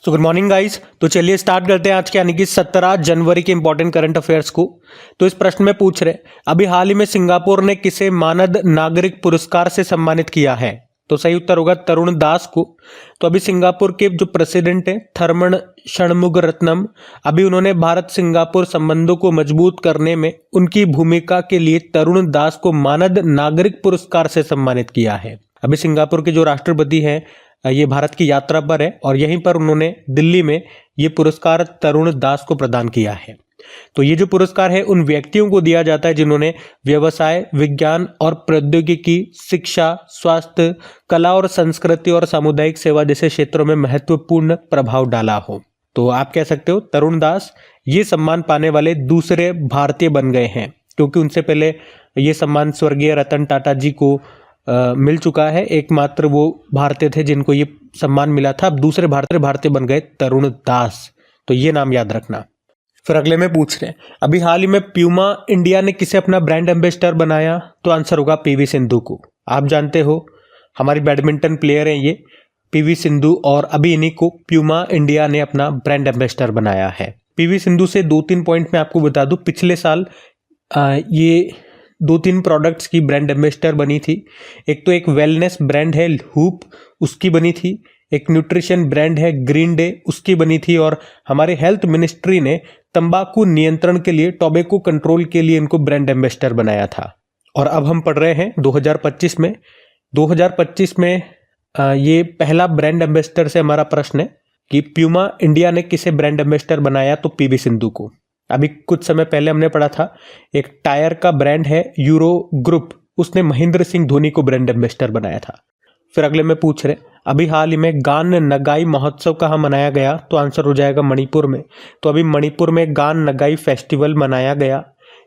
So good morning guys. तो चलिए start करते हैं आज के यानी कि 17 जनवरी के इंपॉर्टेंट करंट अफेयर्स को। तो इस प्रश्न में पूछ रहे अभी हाल ही में सिंगापुर ने किसे मानद नागरिक पुरस्कार से सम्मानित किया है? तो सही उत्तर होगा तरुण दास को। तो अभी सिंगापुर के जो प्रेसिडेंट है थर्मन षणमुगरत्नम, अभी उन्होंने भारत सिंगापुर संबंधों को मजबूत करने में उनकी भूमिका के लिए तरुण दास को मानद नागरिक पुरस्कार से सम्मानित किया है। अभी सिंगापुर के जो राष्ट्रपति हैं ये भारत की यात्रा पर है और यहीं पर उन्होंने दिल्ली में ये पुरस्कार तरुण दास को प्रदान किया है। तो ये जो पुरस्कार है उन व्यक्तियों को दिया जाता है जिन्होंने व्यवसाय, विज्ञान और प्रौद्योगिकी, शिक्षा, स्वास्थ्य, कला और संस्कृति और सामुदायिक सेवा जैसे क्षेत्रों में महत्वपूर्ण प्रभाव डाला हो। तो आप कह सकते हो तरुण दास ये सम्मान पाने वाले दूसरे भारतीय बन गए हैं, क्योंकि उनसे पहले ये सम्मान स्वर्गीय रतन टाटा जी को मिल चुका है। एकमात्र वो भारतीय थे जिनको ये सम्मान मिला था। अब दूसरे भारतीय बन गए तरुण दास। तो ये नाम याद रखना। फिर अगले में पूछ रहे हैं अभी हाल ही में प्यूमा इंडिया ने किसे अपना ब्रांड एम्बेसडर बनाया? तो आंसर होगा पीवी सिंधु को। आप जानते हो हमारी बैडमिंटन प्लेयर हैं ये पीवी सिंधु, और अभी इन्हीं को प्यूमा इंडिया ने अपना ब्रांड एम्बेसडर बनाया है। पीवी सिंधु से 2-3 पॉइंट में आपको बता दूं, पिछले साल ये 2-3 प्रोडक्ट्स की ब्रांड एम्बेसडर बनी थी। एक तो एक वेलनेस ब्रांड है हूप, उसकी बनी थी। एक न्यूट्रिशन ब्रांड है ग्रीन डे, उसकी बनी थी। और हमारे हेल्थ मिनिस्ट्री ने तंबाकू नियंत्रण के लिए, टोबैको कंट्रोल के लिए इनको ब्रांड एम्बेसडर बनाया था। और अब हम पढ़ रहे हैं 2025 में। 2025 में ये पहला ब्रांड एम्बेसडर से हमारा प्रश्न है कि प्यूमा इंडिया ने किसे ब्रांड एम्बेसडर बनाया? तो पीवी सिंधु को। अभी कुछ समय पहले हमने पढ़ा था एक टायर का ब्रांड है यूरो ग्रुप, उसने महेंद्र सिंह धोनी को ब्रांड एम्बेसडर बनाया था। फिर अगले में पूछ रहे अभी हाल ही में गान नगाई महोत्सव कहाँ मनाया गया? तो आंसर हो जाएगा मणिपुर में। तो अभी मणिपुर में गान नगाई फेस्टिवल मनाया गया।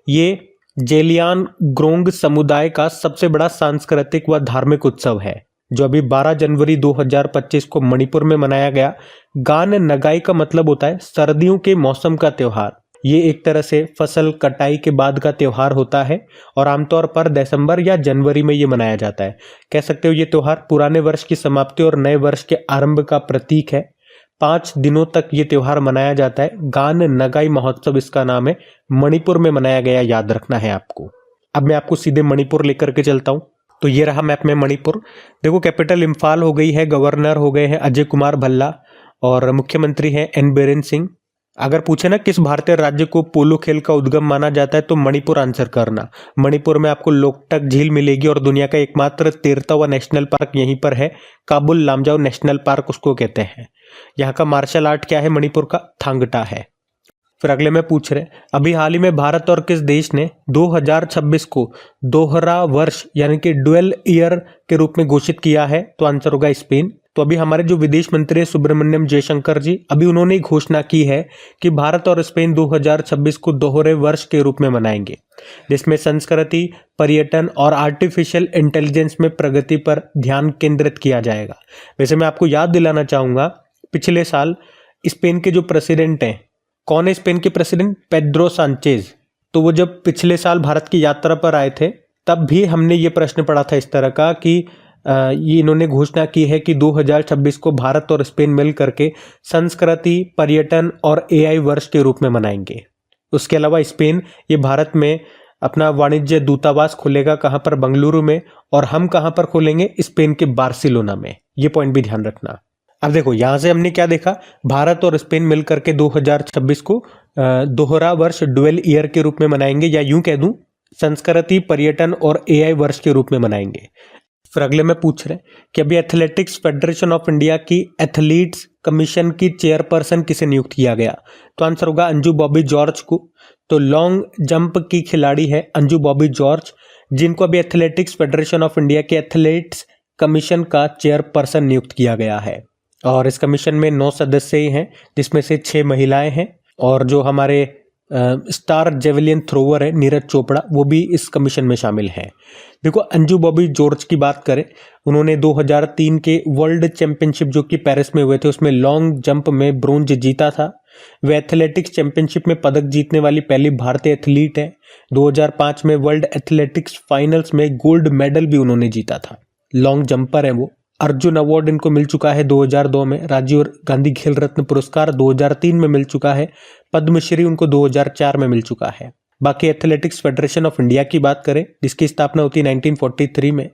ये जेलियान ग्रोंग समुदाय का सबसे बड़ा सांस्कृतिक व धार्मिक उत्सव है जो अभी 12 जनवरी 2025 को मणिपुर में मनाया गया। गान नगाई का मतलब होता है सर्दियों के मौसम का त्योहार। ये एक तरह से फसल कटाई के बाद का त्योहार होता है और आमतौर पर दिसंबर या जनवरी में ये मनाया जाता है। कह सकते हो ये त्योहार पुराने वर्ष की समाप्ति और नए वर्ष के आरंभ का प्रतीक है। 5 दिनों तक ये त्योहार मनाया जाता है। गान नगाई महोत्सव इसका नाम है। मणिपुर में मनाया गया, याद रखना है आपको। अब मैं आपको सीधे मणिपुर लेकर के चलता हूँ। तो ये रहा मैप में मणिपुर। देखो कैपिटल इम्फाल हो गई है, गवर्नर हो गए हैं अजय कुमार भल्ला और मुख्यमंत्री हैं एन बीरेन सिंह। अगर पूछे ना किस भारतीय राज्य को पोलो खेल का उद्गम माना जाता है तो मणिपुर आंसर करना। मणिपुर में आपको लोकटक झील मिलेगी और दुनिया का एकमात्र तैरता नेशनल पार्क यहीं पर है। काबुल लामजाओ नेशनल पार्क उसको कहते हैं। यहाँ का मार्शल आर्ट क्या है? मणिपुर का थांगटा है। फिर अगले में पूछ रहे अभी हाल ही में भारत और किस देश ने 2026 को दोहरा वर्ष यानी कि डुअल ईयर के रूप में घोषित किया है? तो आंसर होगा स्पेन। तो अभी हमारे जो विदेश मंत्री सुब्रमण्यम जयशंकर जी, अभी उन्होंने घोषणा की है कि भारत और स्पेन 2026 को दोहरे वर्ष के रूप में मनाएंगे, जिसमें संस्कृति, पर्यटन और आर्टिफिशियल इंटेलिजेंस में प्रगति पर ध्यान केंद्रित किया जाएगा। वैसे मैं आपको याद दिलाना चाहूंगा पिछले साल स्पेन के जो प्रेसिडेंट हैं, कौन है स्पेन के प्रेसिडेंट? Pedro Sanchez. तो वो जब पिछले साल भारत की यात्रा पर आए थे तब भी हमने ये प्रश्न पढ़ा था इस तरह का कि ये इन्होंने घोषणा की है कि 2026 को भारत और स्पेन मिल करके संस्कृति, पर्यटन और एआई वर्ष के रूप में मनाएंगे। उसके अलावा स्पेन ये भारत में अपना वाणिज्य दूतावास खोलेगा। कहाँ पर? बेंगलुरु में। और हम कहाँ पर खोलेंगे? स्पेन के बार्सिलोना में। ये पॉइंट भी ध्यान रखना। अब देखो यहाँ से हमने क्या देखा, भारत और स्पेन मिल करके 2026 को दोहरा वर्ष डुअल ईयर के रूप में मनाएंगे, या यूं कह दूं संस्कृति, पर्यटन और एआई वर्ष के रूप में मनाएंगे। फिर अगले में पूछ रहे कि अभी एथलेटिक्स फेडरेशन ऑफ इंडिया की एथलीट्स कमीशन की चेयरपर्सन किसे नियुक्त किया गया? तो आंसर होगा अंजू बॉबी जॉर्ज को। तो लॉन्ग जंप की खिलाड़ी है अंजू बॉबी जॉर्ज, जिनको अभी एथलेटिक्स फेडरेशन ऑफ इंडिया के एथलीट्स कमीशन का चेयरपर्सन नियुक्त किया गया है। और इस कमीशन में 9 सदस्य ही हैं, जिसमें से 6 महिलाएं हैं। और जो हमारे स्टार जेवलिन थ्रोवर है नीरज चोपड़ा, वो भी इस कमीशन में शामिल हैं। देखो अंजू बॉबी जॉर्ज की बात करें, उन्होंने 2003 के वर्ल्ड चैंपियनशिप जो कि पेरिस में हुए थे उसमें लॉन्ग जंप में ब्रोंज जीता था। वे एथलेटिक्स चैंपियनशिप में पदक जीतने वाली पहली भारतीय एथलीट है। 2005 में वर्ल्ड एथलेटिक्स फाइनल्स में गोल्ड मेडल भी उन्होंने जीता था। लॉन्ग जंपर है वो। अर्जुन अवार्ड इनको मिल चुका है 2002 में, राजीव गांधी खेल रत्न पुरस्कार 2003 में मिल चुका है, पद्मश्री उनको 2004 में मिल चुका है। बाकी एथलेटिक्स फेडरेशन ऑफ इंडिया की बात करें, जिसकी स्थापना होती है 1943 में,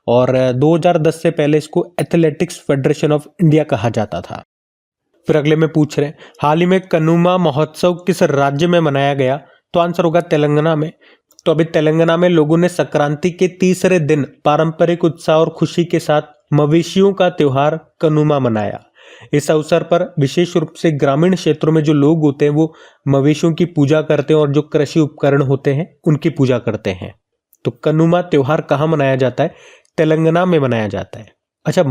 और 2010 से पहले इसको एथलेटिक्स फेडरेशन ऑफ इंडिया कहा जाता था। फिर अगले में पूछ रहे हैं, हाल ही में कनुमा महोत्सव किस राज्य में मनाया गया? तो आंसर होगा तेलंगाना में। तो अभी तेलंगाना में लोगों ने संक्रांति के तीसरे दिन पारंपरिक उत्साह और खुशी के साथ मवेशियों का त्योहार कनुमा मनाया। इस अवसर पर विशेष रूप से ग्रामीण क्षेत्रों में जो लोग होते हैं वो मवेशियों की पूजा करते हैं और जो कृषि उपकरण होते हैं उनकी पूजा करते हैं। तो कनुमा त्योहार कहाँ मनाया जाता है? तेलंगाना में मनाया जाता है। अच्छा,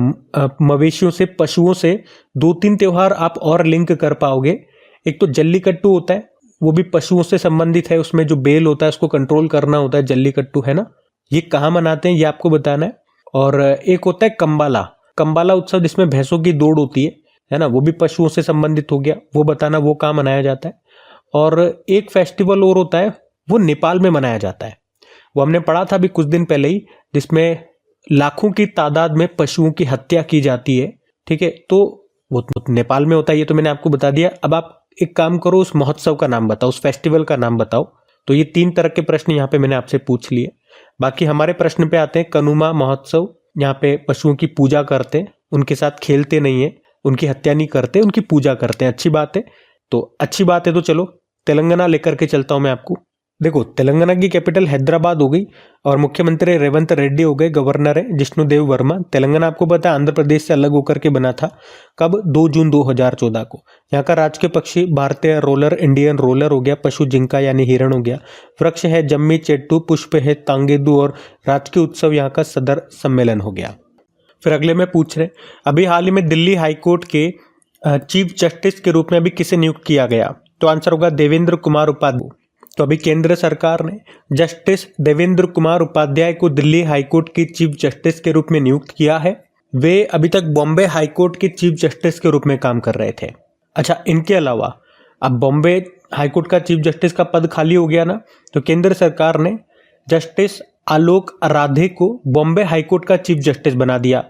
मवेशियों से, पशुओं से 2-3 त्योहार आप और लिंक कर पाओगे। एक तो जल्लीकट्टू होता है, वो भी पशुओं से संबंधित है, उसमें जो बैल होता है उसको कंट्रोल करना होता है, जल्लीकट्टू है ना, ये कहाँ मनाते हैं ये आपको बताना है। और एक होता है कंबाला उत्सव, जिसमें भैंसों की दौड़ होती है ना, वो भी पशुओं से संबंधित हो गया, वो बताना वो कहाँ मनाया जाता है। और एक फेस्टिवल और होता है, वो नेपाल में मनाया जाता है, वो हमने पढ़ा था अभी कुछ दिन पहले ही, जिसमें लाखों की तादाद में पशुओं की हत्या की जाती है। ठीक है, तो वो नेपाल में होता है, ये तो मैंने आपको बता दिया। अब आप एक काम करो, उस महोत्सव का नाम बताओ, उस फेस्टिवल का नाम बताओ। तो ये 3 तरह के प्रश्न यहाँ पे मैंने आपसे पूछ लिए। बाकी हमारे प्रश्न पे आते हैं। कनुमा महोत्सव, यहाँ पे पशुओं की पूजा करते हैं, उनके साथ खेलते नहीं है, उनकी हत्या नहीं करते, उनकी पूजा करते हैं। अच्छी बात है, तो अच्छी बात है। तो चलो तेलंगाना लेकर के चलता हूं मैं आपको। देखो, तेलंगाना की कैपिटल हैदराबाद हो गई और मुख्यमंत्री रेवंत रेड्डी हो गए, गवर्नर है जिष्णुदेव वर्मा। तेलंगाना आपको पता है आंध्र प्रदेश से अलग होकर के बना था। कब? 2 जून 2014 को। यहाँ का राजकीय पक्षी भारतीय रोलर, इंडियन रोलर हो गया, पशु जिंका यानी हिरण हो गया, वृक्ष है जम्मी चेट्टू, पुष्प है तांगेदू, और राजकीय उत्सव यहाँ का सदर सम्मेलन हो गया। फिर अगले में पूछ रहे, अभी हाल ही में दिल्ली हाईकोर्ट के चीफ जस्टिस के रूप में अभी किसे नियुक्त किया गया? तो आंसर होगा देवेंद्र कुमार उपाध्याय। तो अभी केंद्र सरकार ने जस्टिस देवेंद्र कुमार उपाध्याय को दिल्ली हाईकोर्ट की चीफ जस्टिस के रूप में नियुक्त किया है। वे अभी तक बॉम्बे हाईकोर्ट के चीफ जस्टिस के रूप में काम कर रहे थे। अच्छा, इनके अलावा अब बॉम्बे हाईकोर्ट का चीफ जस्टिस का पद खाली हो गया ना, तो केंद्र सरकार ने जस्टिस आलोक राधे को बॉम्बे हाईकोर्ट का चीफ जस्टिस बना दिया।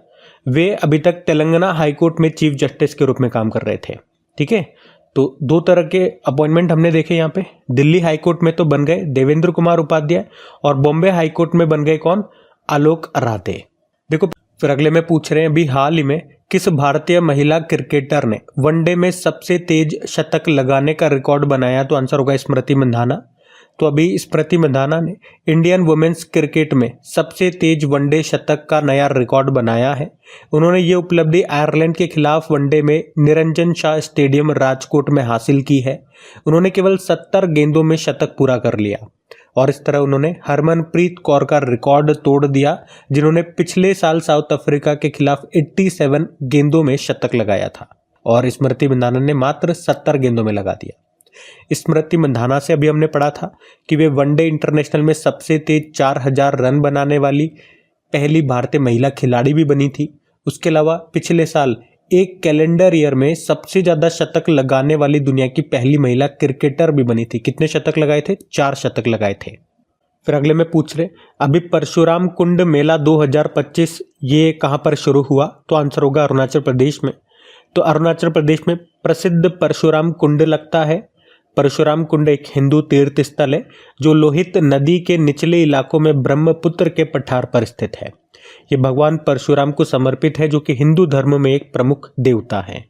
वे अभी तक तेलंगाना हाईकोर्ट में चीफ जस्टिस के रूप में काम कर रहे थे। ठीक है, तो 2 तरह के अपॉइंटमेंट हमने देखे यहाँ पे। दिल्ली हाईकोर्ट में तो बन गए देवेंद्र कुमार उपाध्याय, और बॉम्बे हाईकोर्ट में बन गए कौन? आलोक राधे। देखो, फिर अगले में पूछ रहे हैं, अभी हाल ही में किस भारतीय महिला क्रिकेटर ने वनडे में सबसे तेज शतक लगाने का रिकॉर्ड बनाया? तो आंसर होगा स्मृति मंधाना। तो अभी स्मृति मंधाना ने इंडियन वुमेन्स क्रिकेट में सबसे तेज वनडे शतक का नया रिकॉर्ड बनाया है। उन्होंने ये उपलब्धि आयरलैंड के खिलाफ वनडे में निरंजन शाह स्टेडियम राजकोट में हासिल की है। उन्होंने केवल 70 गेंदों में शतक पूरा कर लिया, और इस तरह उन्होंने हरमनप्रीत कौर का रिकॉर्ड तोड़ दिया, जिन्होंने पिछले साल साउथ अफ्रीका के खिलाफ 87 गेंदों में शतक लगाया था, और स्मृति मंधाना ने मात्र 70 गेंदों में लगा दिया। स्मृति मंधाना से अभी हमने पढ़ा था कि वे वनडे इंटरनेशनल में सबसे तेज 4000 रन बनाने वाली पहली भारतीय महिला खिलाड़ी भी बनी थी। उसके अलावा पिछले साल एक कैलेंडर ईयर में सबसे ज्यादा शतक लगाने वाली दुनिया की पहली महिला क्रिकेटर भी बनी थी। कितने शतक लगाए थे? 4 शतक लगाए थे। फिर अगले में पूछ रहे, अभी परशुराम कुंड मेला 2025 ये कहाँ पर शुरू हुआ? तो आंसर होगा अरुणाचल प्रदेश में। तो अरुणाचल प्रदेश में प्रसिद्ध परशुराम कुंड लगता है। परशुराम कुंड एक हिंदू तीर्थ स्थल है जो लोहित नदी के निचले इलाकों में ब्रह्मपुत्र के पठार पर स्थित है। ये भगवान परशुराम को समर्पित है, जो कि हिंदू धर्म में एक प्रमुख देवता है।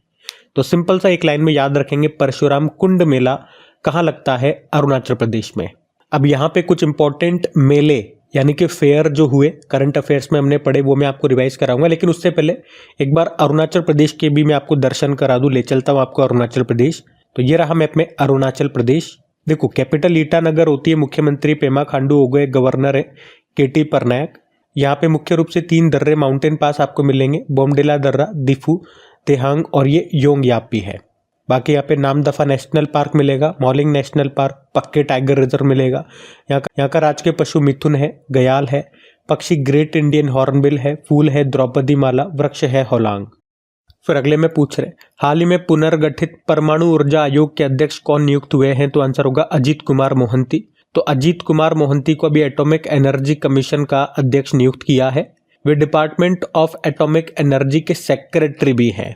तो सिंपल सा एक लाइन में याद रखेंगे, परशुराम कुंड मेला कहाँ लगता है? अरुणाचल प्रदेश में। अब यहाँ पे कुछ इंपॉर्टेंट मेले यानी कि फेयर जो हुए करंट अफेयर्स में हमने पढ़े, वो मैं आपको रिवाइज कराऊंगा, लेकिन उससे पहले एक बार अरुणाचल प्रदेश के भी मैं आपको दर्शन करा दूं। ले चलता हूँ आपको अरुणाचल प्रदेश। तो ये रहा मैप में अरुणाचल प्रदेश। देखो, कैपिटल ईटानगर होती है, मुख्यमंत्री पेमा खांडू हो गए, गवर्नर है केटी परनायक। यहाँ पे मुख्य रूप से 3 दर्रे माउंटेन पास आपको मिलेंगे, बोमडिला दर्रा, दिफू, तेहांग और ये योंगयापी है। बाकी यहाँ पे नामदफा नेशनल पार्क मिलेगा, मॉलिंग नेशनल पार्क, पक्के टाइगर रिजर्व मिलेगा। यहाँ का राजकीय पशु मिथुन है, गयाल है, पक्षी ग्रेट इंडियन हॉर्नबिल है, फूल है द्रौपदी माला, वृक्ष है होलांग। फिर अगले में पूछ रहे, हाल ही में पुनर्गठित परमाणु ऊर्जा आयोग के अध्यक्ष कौन नियुक्त हुए हैं? तो आंसर होगा अजीत कुमार मोहंती। तो अजीत कुमार मोहंती को अभी एटॉमिक एनर्जी कमीशन का अध्यक्ष नियुक्त किया है। वे डिपार्टमेंट ऑफ एटॉमिक एनर्जी के सेक्रेटरी भी हैं,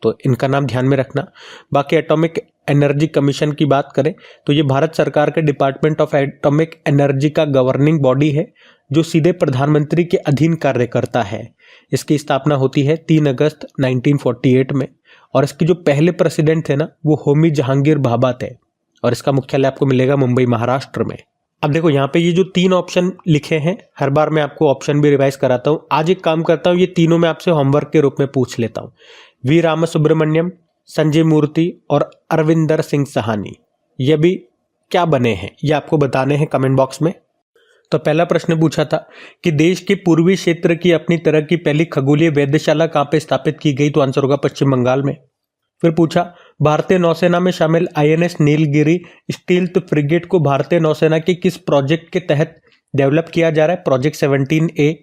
तो इनका नाम ध्यान में रखना। बाकी एटॉमिक एनर्जी कमीशन की बात करें तो ये भारत सरकार के डिपार्टमेंट ऑफ एटॉमिक एनर्जी का गवर्निंग बॉडी है जो सीधे प्रधानमंत्री के अधीन कार्य करता है। इसकी स्थापना होती है 3 अगस्त 1948 में और इसके जो पहले प्रेसिडेंट थे ना वो होमी जहांगीर भाभा थे और इसका मुख्यालय आपको मिलेगा मुंबई महाराष्ट्र में। अब देखो यहाँ पे ये जो 3 ऑप्शन लिखे हैं, हर बार मैं आपको ऑप्शन भी रिवाइज कराता हूँ। आज एक काम करता हूँ, ये तीनों मैं आपसे होमवर्क के रूप में पूछ लेता हूँ। वी राम सुब्रमण्यम, संजय मूर्ति और अरविंदर सिंह सहानी, ये भी क्या बने हैं ये आपको बताने हैं कमेंट बॉक्स में। तो पहला प्रश्न पूछा था कि देश के पूर्वी क्षेत्र की अपनी तरह की पहली खगोलीय वेधशाला कहाँ पे स्थापित की गई, तो आंसर होगा पश्चिम बंगाल में। फिर पूछा भारतीय नौसेना में शामिल आईएनएस नीलगिरी स्टील्थ फ्रिगेट को भारतीय नौसेना के किस प्रोजेक्ट के तहत डेवलप किया जा रहा है, प्रोजेक्ट 17A।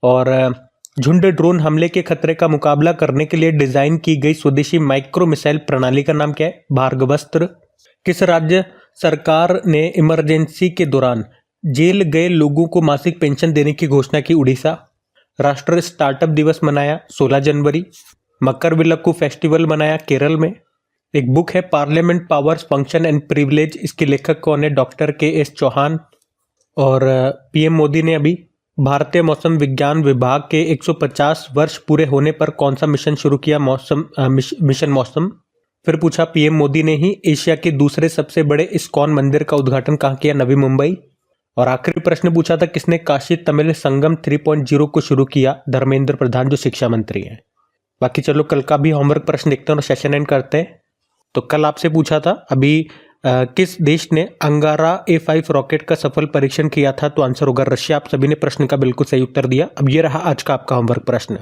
और झुंड ड्रोन हमले के खतरे का मुकाबला करने के लिए डिजाइन की गई स्वदेशी माइक्रो मिसाइल प्रणाली का नाम क्या है, भार्गवस्त्र। किस राज्य सरकार ने इमरजेंसी के दौरान जेल गए लोगों को मासिक पेंशन देने की घोषणा की, उड़ीसा। राष्ट्रीय स्टार्टअप दिवस मनाया 16 जनवरी। मकरविलक्कू फेस्टिवल मनाया केरल में। एक बुक है parliament powers function and privilege, इसके लेखक कौन है, डॉक्टर KS चौहान। और पीएम मोदी ने अभी भारतीय मौसम विज्ञान विभाग के 150 वर्ष पूरे होने पर कौन सा मिशन शुरू किया, मिशन मौसम। फिर पूछा पीएम मोदी ने ही एशिया के दूसरे सबसे बड़े इस्कॉन मंदिर का उद्घाटन कहाँ किया, नवी मुंबई। और आखिरी प्रश्न पूछा था किसने काशी तमिल संगम 3.0 को शुरू किया, धर्मेंद्र प्रधान जो शिक्षा मंत्री हैं। बाकी चलो कल का भी होमवर्क प्रश्न देखते हैं और सेशन एंड करते हैं। तो कल आपसे पूछा था अभी किस देश ने अंगारा A5 रॉकेट का सफल परीक्षण किया था, तो आंसर होगा रशिया। आप सभी ने प्रश्न का बिल्कुल सही उत्तर दिया। अब ये रहा आज का आपका होमवर्क प्रश्न।